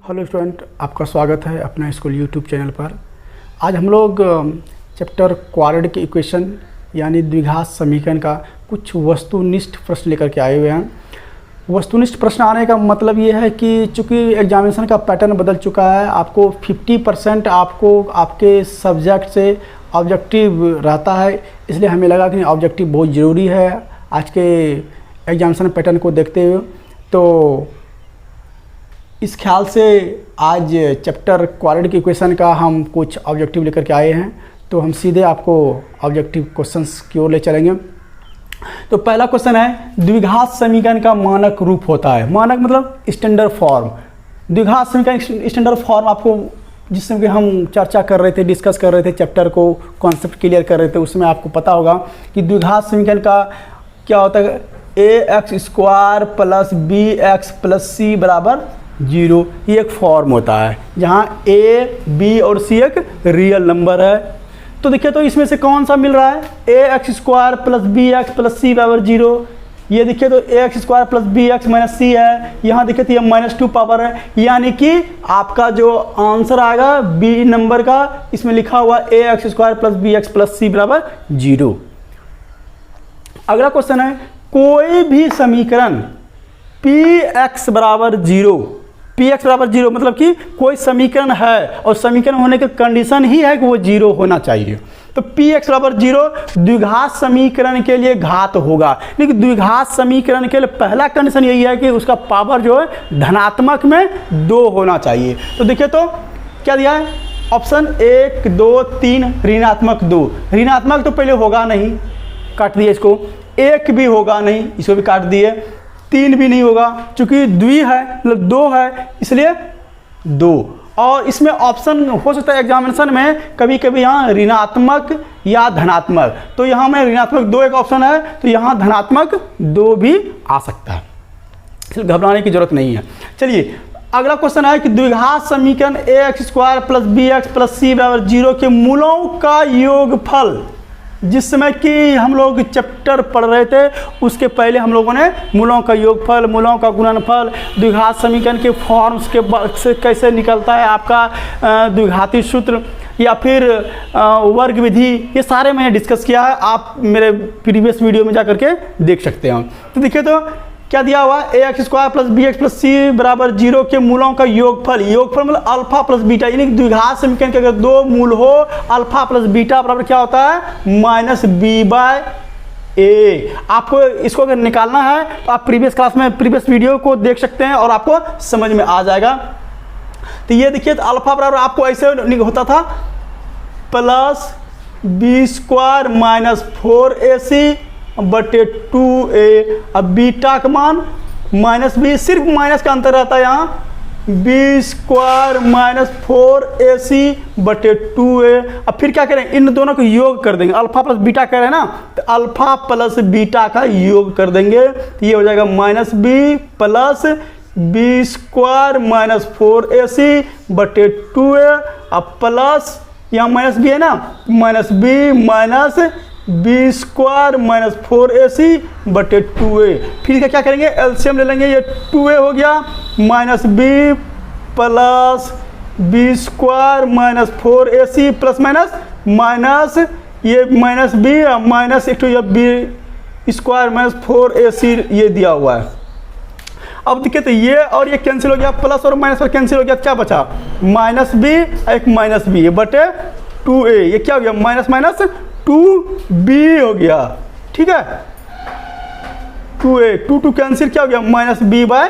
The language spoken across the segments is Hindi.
हेलो स्टूडेंट, आपका स्वागत है अपना स्कूल यूट्यूब चैनल पर। आज हम लोग चैप्टर क्वाड्रेटिक इक्वेशन यानी द्विघात समीकरण का कुछ वस्तुनिष्ठ प्रश्न लेकर के आए हुए हैं। वस्तुनिष्ठ प्रश्न आने का मतलब ये है कि चूँकि एग्जामिनेशन का पैटर्न बदल चुका है, आपको 50% आपको आपके सब्जेक्ट से ऑब्जेक्टिव रहता है, इसलिए हमें लगा कि ऑब्जेक्टिव बहुत ज़रूरी है आज के एग्जामिनेशन पैटर्न को देखते हुए। तो इस ख्याल से आज चैप्टर क्वाड्रेटिक इक्वेशन का हम कुछ ऑब्जेक्टिव लेकर के आए हैं। तो हम सीधे आपको ऑब्जेक्टिव क्वेश्चंस की ओर ले चलेंगे। तो पहला क्वेश्चन है, द्विघात समीकरण का मानक रूप होता है। मानक मतलब स्टैंडर्ड फॉर्म। द्विघात समीकरण स्टैंडर्ड फॉर्म आपको जिसमें कि हम चर्चा कर रहे थे, डिस्कस कर रहे थे, चैप्टर को कॉन्सेप्ट क्लियर कर रहे थे, उसमें आपको पता होगा कि द्विघात समीकरण का क्या होता है। ax² + bx + c = 0, ये एक फॉर्म होता है जहाँ a, b और c एक रियल नंबर है। तो देखिए, तो इसमें से कौन सा मिल रहा है, ax² + bx + c = 0। ये देखिए तो ax² + bx - c है, यहाँ देखिए तो ये -2 पावर है, यानी कि आपका जो आंसर आएगा b नंबर का, इसमें लिखा हुआ ax² + bx + c = 0। अगला क्वेश्चन है, कोई भी समीकरण px = 0, px = 0 मतलब कि कोई समीकरण है और समीकरण होने की कंडीशन ही है कि वो 0 होना चाहिए। तो px = 0 द्विघात समीकरण के लिए घात होगा, लेकिन द्विघात समीकरण के लिए पहला कंडीशन यही है कि उसका पावर जो है धनात्मक में 2 होना चाहिए। तो देखिए तो क्या दिया है, ऑप्शन 1, 2, 3 ऋणात्मक 2। ऋणात्मक तो पहले होगा नहीं, काट दिए इसको। 1 भी होगा नहीं, इसको भी काट दिए। 3 भी नहीं होगा, चूंकि द्वि है मतलब 2 है, इसलिए 2। और इसमें ऑप्शन हो सकता है एग्जामिनेशन में कभी कभी यहाँ ऋणात्मक या धनात्मक, तो यहाँ में ऋणात्मक 2 एक ऑप्शन है, तो यहाँ धनात्मक 2 भी आ सकता है, इसलिए घबराने की जरूरत नहीं है। चलिए अगला क्वेश्चन है कि द्विघात समीकरण ax² + bx + c = 0 के मूलों का योगफल। जिस समय कि हम लोग चैप्टर पढ़ रहे थे उसके पहले हम लोगों ने मूलों का योगफल, मूलों का गुणनफल, द्विघात समीकरण के फॉर्म्स के से कैसे निकलता है आपका द्विघाती सूत्र या फिर वर्ग विधि, ये सारे मैंने डिस्कस किया है। आप मेरे प्रीवियस वीडियो में जा करके देख सकते हैं। तो देखिए तो क्या दिया हुआ, ax² + bx + c = 0 के मूलों का योगफल। योगफल मतलब अल्फा प्लस बीटा, यानी द्विघात समीकरण के अगर 2 मूल हो, अल्फा प्लस बीटा बराबर क्या होता है, -b/a। आपको इसको अगर निकालना है तो आप प्रीवियस क्लास में प्रीवियस वीडियो को देख सकते हैं और आपको समझ में आ जाएगा। तो ये देखिए तो अल्फा बराबर आपको ऐसे होता था +b² - 4ac/2a। अब बीटा का मान -b, सिर्फ माइनस का अंतर रहता है यहाँ, b² - 4ac/2a। अब फिर क्या करें, इन दोनों का योग कर देंगे, अल्फा प्लस बीटा कह रहे हैं ना, तो अल्फा प्लस बीटा का योग कर देंगे, तो ये हो जाएगा -b + b² - 4ac/2a। अब प्लस यहाँ -b है ना, -b - b² - 4ac/2a। फिर क्या करेंगे, एलसीएम ले लेंगे, ये 2a हो गया, -b + b² - 4ac plus minus ये -b -b² - 4ac ये दिया हुआ है। अब देखिए तो ये और ये कैंसिल हो गया, प्लस और माइनस और कैंसिल हो गया, क्या बचा, -b एक -2a, ये क्या हो गया, -2b हो गया, ठीक है। 2a 2 कैंसिल, क्या हो गया, -b/a।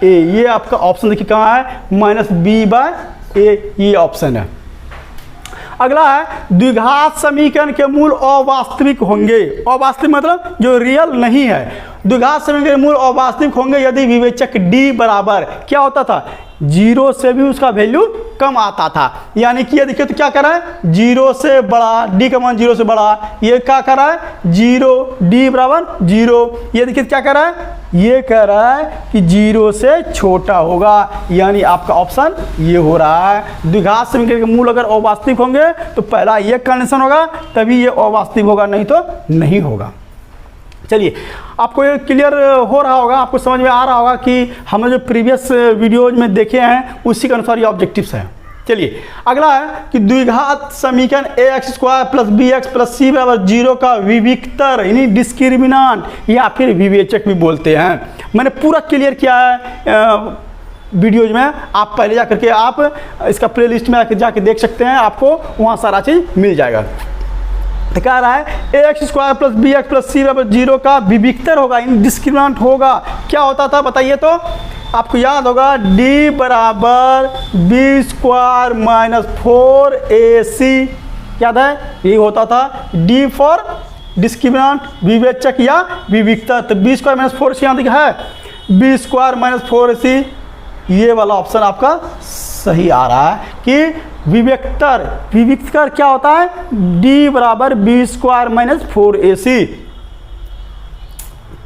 ये आपका ऑप्शन देखिए कहाँ है, -b/a, ये ऑप्शन है। अगला है, द्विघात समीकरण के मूल अवास्तविक होंगे। अवास्तविक मतलब जो रियल नहीं है। द्विघात समीकरण के मूल अवास्तविक होंगे यदि विवेचक d बराबर क्या होता था, 0 से भी उसका वैल्यू कम आता था। यानी कि ये देखिए तो क्या कर रहा है, 0 से बड़ा, d का मान 0 से बड़ा, ये क्या कर रहा है 0, d बराबर 0। ये देखिए क्या कर रहा है, ये कह रहा है कि 0 से छोटा होगा, यानी आपका ऑप्शन ये हो रहा है। द्विघात समीकरण के मूल अगर अवास्तविक होंगे तो पहला ये कंडीशन होगा, तभी ये अवास्तविक होगा, नहीं तो नहीं होगा। चलिए, आपको ये क्लियर हो रहा होगा, आपको समझ में आ रहा होगा कि हमने जो प्रीवियस वीडियोज में देखे हैं उसी के अनुसार ये ऑब्जेक्टिव्स हैं। चलिए, अगला है कि द्विघात समीकरण ax² plus bx plus c बराबर 0 का विविक्तर यानी डिस्क्रिमिनांट या फिर विवेचक भी बोलते हैं। मैंने पूरा क्लियर किया है वीडियोज में, आप पहले जा करके आप इसका प्लेलिस्ट में जाके देख सकते हैं, आपको वहाँ सारा चीज़ मिल जाएगा। तो कह रहा है ax² plus bx plus c बराबर 0 का विविक्तर होगा, इन डिस्क्रिमिनांट होगा। क्या होता था बताइए तो? आपको याद होगा d बराबर b² माइनस 4ac, याद है? यही होता था d फॉर डिस्क्रिमिनांट, विवेचक या विविक्तर। तो b² माइनस 4ac यहाँ दिखा है, b² माइनस 4ac, ये वाला ऑप्शन आपका सही आ रहा है कि विविक्तर क्या होता है? d बराबर b² minus 4ac।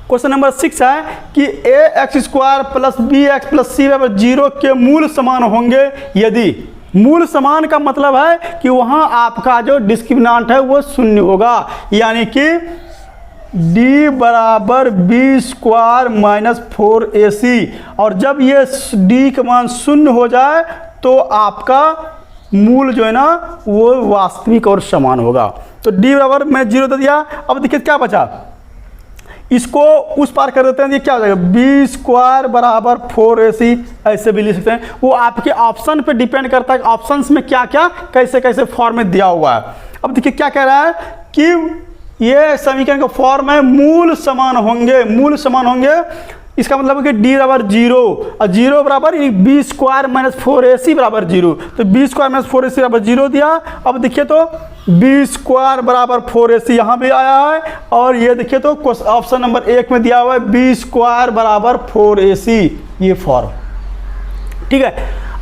Question number 6 है कि ax² plus bx plus c बराबर 0 के मूल समान होंगे यदि। मूल समान का मतलब है कि वहां आपका जो डिस्क्रिमिनांट है वो शून्य होगा, यानी कि d बराबर b² माइनस 4ac, और जब ये d का मान शून्य हो जाए तो आपका मूल जो है ना वो वास्तविक और समान होगा। तो d बराबर मैं 0 दे दिया। अब देखिए क्या बचा, इसको उस पार कर देते हैं, ये क्या हो जाएगा? b² बराबर 4ac, ऐसे भी लिख सकते हैं। वो आपके ऑप्शन पे डिपेंड करता है, ऑप्शंस में क्या क्या कैसे कैसे फॉर्म में दिया हुआ है। अब देखिए क्या कह रहा है कि ये समीकरण का फॉर्म है मूल समान होंगे, मूल समान होंगे, इसका मतलब है कि d बराबर 0 और 0 बराबर b² माइनस 4ac बराबर 0, तो b² माइनस 4ac बराबर 0 दिया। अब देखिए तो b² बराबर 4ac यहाँ भी आया है, और ये देखिए तो ऑप्शन नंबर 1 में दिया हुआ है b² बराबर 4ac, ये फॉर्म। ठीक है,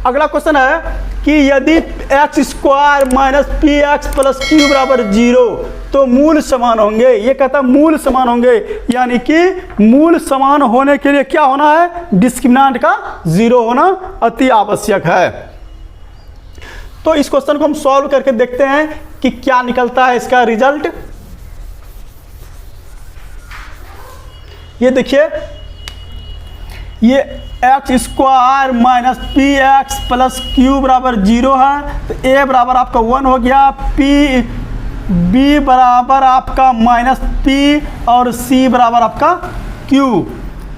अगला क्वेश्चन है कि यदि x² minus px plus q बराबर 0 तो मूल समान होंगे। ये कहता है मूल समान होंगे, यानी कि मूल समान होने के लिए क्या होना है? डिस्क्रिमिनांट का 0 होना अति आवश्यक है। तो इस क्वेश्चन को हम सॉल्व करके देखते हैं कि क्या निकलता है इसका रिजल्ट। ये देखिए, ये x² minus px plus q बराबर 0 है, तो a बराबर आपका 1 हो गया, b बराबर आपका माइनस p और c बराबर आपका q।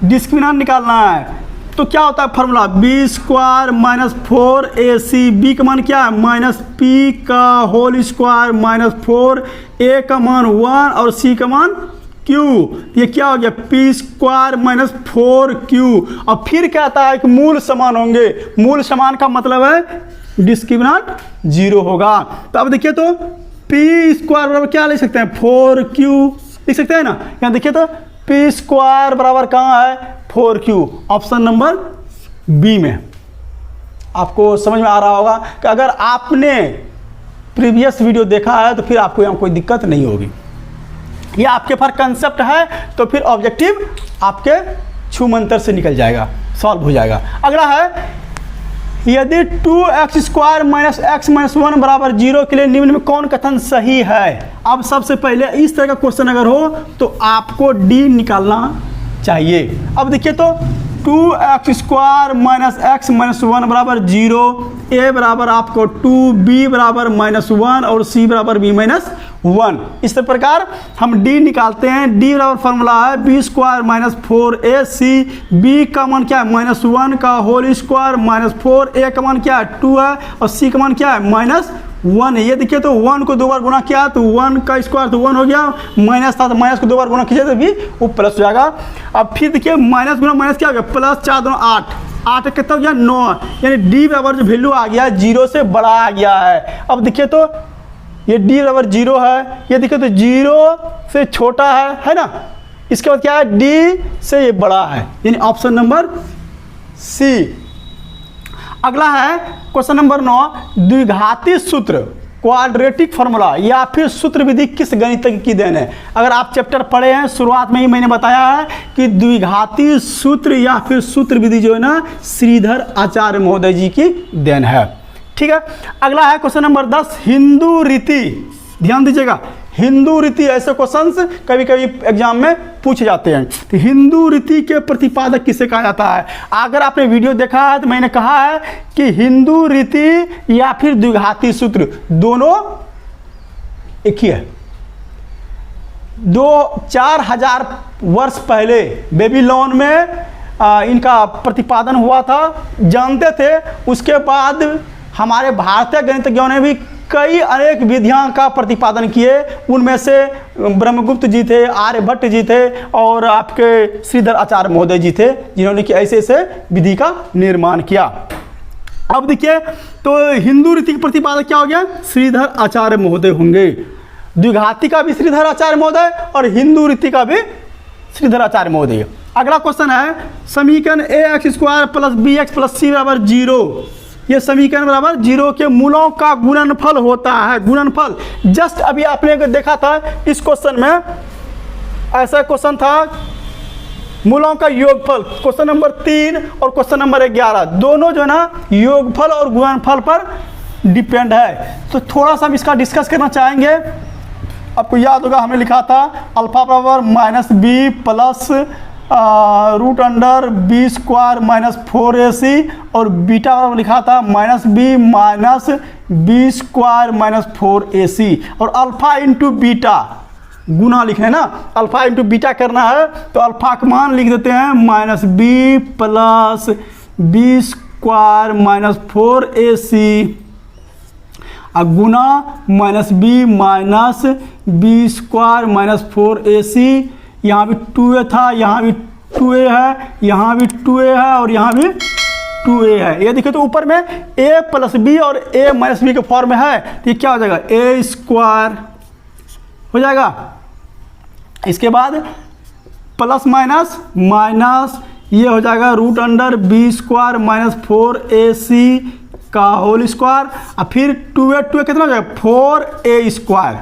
डिस्क्रिमिनांट निकालना है तो क्या होता है formula? b² minus 4ac, b का मान क्या है? माइनस p का होल स्क्वायर माइनस 4, a का मान 1 और c का मान q। ये क्या हो गया? p² minus 4q। और फिर कहता है कि मूल समान होंगे। मूल समान का मतलब है डिस्क्रिमिनांट 0 होगा। तो अब देखिए तो p² बराबर क्या लिख सकते हैं? 4q लिख सकते हैं ना। यहाँ देखिए तो p² बराबर कहाँ है? 4q, ऑप्शन नंबर बी में। आपको समझ में आ रहा होगा कि अगर आपने प्रीवियस वीडियो देखा है तो फिर आपको यहाँ कोई दिक्कत नहीं होगी। ये आपके पास कंसेप्ट है तो फिर ऑब्जेक्टिव आपके छूमंतर से निकल जाएगा, सॉल्व हो जाएगा। अगला है यदि 2x² माइनस x माइनस 1 बराबर 0 के लिए निम्न में कौन कथन सही है? अब सबसे पहले इस तरह का क्वेश्चन अगर हो तो आपको d निकालना चाहिए। अब देखिए तो 2x² माइनस x माइनस 1 बराबर 0, a बराबर आपको 2, b बराबर माइनस 1 और c बराबर b माइनस 1। इस प्रकार हम d निकालते हैं। d बराबर फॉर्मूला है b² माइनस 4ac, b का मान क्या है? माइनस 1 का होल स्क्वायर माइनस 4, a का मान क्या है? 2 है और c का मान क्या है? माइनस 1 है। ये देखिए तो 1 को 2 बार गुना किया तो 1 का स्क्वायर तो 1 हो गया, माइनस था तो माइनस को 2 बार गुना कीजिए तो भी वो प्लस हो जाएगा। अब फिर देखिए माइनस गुना माइनस क्या हो गया? प्लस 4 2 8, 8 कितना हो गया? 9, यानी d बराबर जो वैल्यू आ गया 0 से बड़ा आ गया है। अब देखिए तो ये d बराबर 0 है, ये देखिए तो 0 से छोटा है ना। इसके बाद क्या है? d से ये बड़ा है, यानी ऑप्शन नंबर सी। अगला है क्वेश्चन नंबर 9, द्विघाती सूत्र क्वाड्रेटिक फार्मूला या फिर सूत्र विधि किस गणितज्ञ की देन है? अगर आप चैप्टर पढ़े हैं शुरुआत में ही मैंने बताया है कि द्विघाती सूत्र या फिर सूत्र विधि जो है ना श्रीधर आचार्य महोदय जी की देन है। ठीक है, अगला है क्वेश्चन नंबर 10, हिंदू रीति, ध्यान दीजिएगा, हिंदू रीति, ऐसे क्वेश्चंस कभी कभी एग्जाम में पूछे जाते हैं। तो हिंदू रीति के प्रतिपादक किसे कहा जाता है? अगर आपने वीडियो देखा है तो मैंने कहा है कि हिंदू रीति या फिर द्विघाती सूत्र दोनों एक ही है। 4,000 वर्ष पहले बेबीलोन में इनका प्रतिपादन हुआ था, जानते थे। उसके बाद हमारे भारतीय गणितज्ञों ने भी कई अनेक विधियां का प्रतिपादन किए। उनमें से ब्रह्मगुप्त जी थे, आर्यभट्ट जी थे और आपके श्रीधर आचार्य महोदय जी थे, जिन्होंने कि ऐसे ऐसे विधि का निर्माण किया। अब देखिए, तो हिंदू रीति के प्रतिपादक क्या हो गया? श्रीधर आचार्य महोदय होंगे। द्विघाती का भी श्रीधर आचार्य महोदय और हिंदू रीति का भी श्रीधर आचार्य महोदय। अगला क्वेश्चन है, समीकरण ax² + bx + c = 0। ये समीकरण बराबर 0 के मूलों का गुणनफल होता है। गुणनफल जस्ट अभी आपने देखा था इस क्वेश्चन में, ऐसा क्वेश्चन था मूलों का योगफल। क्वेश्चन नंबर 3 और क्वेश्चन नंबर 11 दोनों जो है ना योगफल और गुणनफल पर डिपेंड है। तो थोड़ा सा हम इसका डिस्कस करना चाहेंगे। आपको याद होगा हमने लिखा था अल्फा बराबर -b प्लस √b² - 4ac और बीटा बराबर लिखा था -b - b² - 4ac और अल्फा इंटू बीटा गुना लिखना है ना, अल्फा इंटू बीटा करना है। तो अल्फा का मान लिख देते हैं -b प्लस b² - 4ac गुना -b - b² - 4ac। यहाँ भी 2a था, यहाँ भी 2a है, यहाँ भी 2a है और यहाँ भी 2a है। ये देखिए तो ऊपर में a + b और a - b के फॉर्म में है, तो ये क्या हो जाएगा? a² हो जाएगा। इसके बाद प्लस माइनस ये हो जाएगा √b² - 4ac का होल स्क्वायर और फिर 2a कितना हो जाएगा? 4a²।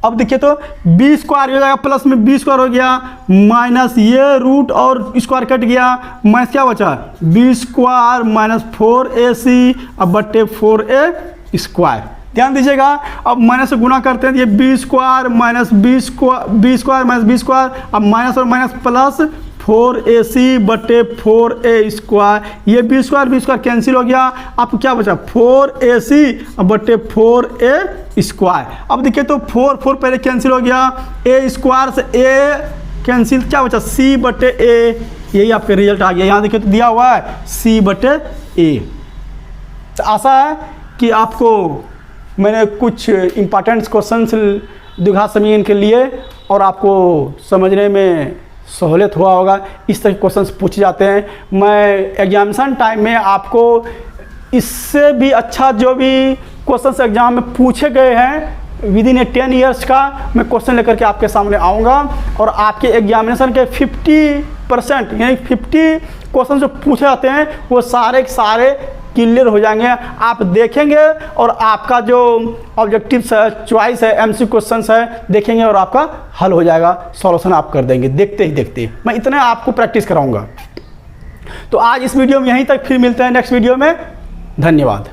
अब देखिए तो b² हो जाएगा, प्लस में b² हो गया, माइनस ये रूट और स्क्वायर कट गया, माइनस क्या बचा? b² - 4ac अब बट्टे 4a²। ध्यान दीजिएगा, अब माइनस से गुना करते हैं, ये b² - b², अब माइनस और माइनस प्लस 4ac बटे 4a²। ये b² कैंसिल हो गया, आपको क्या बचा? 4ac बटे 4a²। अब देखिए तो 4 पहले कैंसिल हो गया, a² से a कैंसिल, क्या बचा? c बटे a। यही आपका रिजल्ट आ गया। यहाँ देखिए तो दिया हुआ है c बटे a। तो आशा है कि आपको मैंने कुछ इम्पॉर्टेंट क्वेश्चंस द्विघात समीकरण के लिए और आपको समझने में सहूलियत हुआ होगा। इस तरह के क्वेश्चंस पूछे जाते हैं। मैं एग्जामिनेशन टाइम में आपको इससे भी अच्छा जो भी क्वेश्चंस एग्जाम में पूछे गए हैं विदिन 10 ईयर्स का मैं क्वेश्चन लेकर के आपके सामने आऊँगा और आपके एग्जामिनेशन के 50% यानी 50 क्वेश्चन जो पूछे जाते हैं वो सारे के सारे क्लियर हो जाएंगे। आप देखेंगे और आपका जो ऑब्जेक्टिव्स है, चॉइस है, एमसी क्वेश्चंस है, देखेंगे और आपका हल हो जाएगा, सॉल्यूशन आप कर देंगे देखते ही देखते। मैं इतने आपको प्रैक्टिस कराऊंगा। तो आज इस वीडियो में यहीं तक, फिर मिलते हैं नेक्स्ट वीडियो में। धन्यवाद।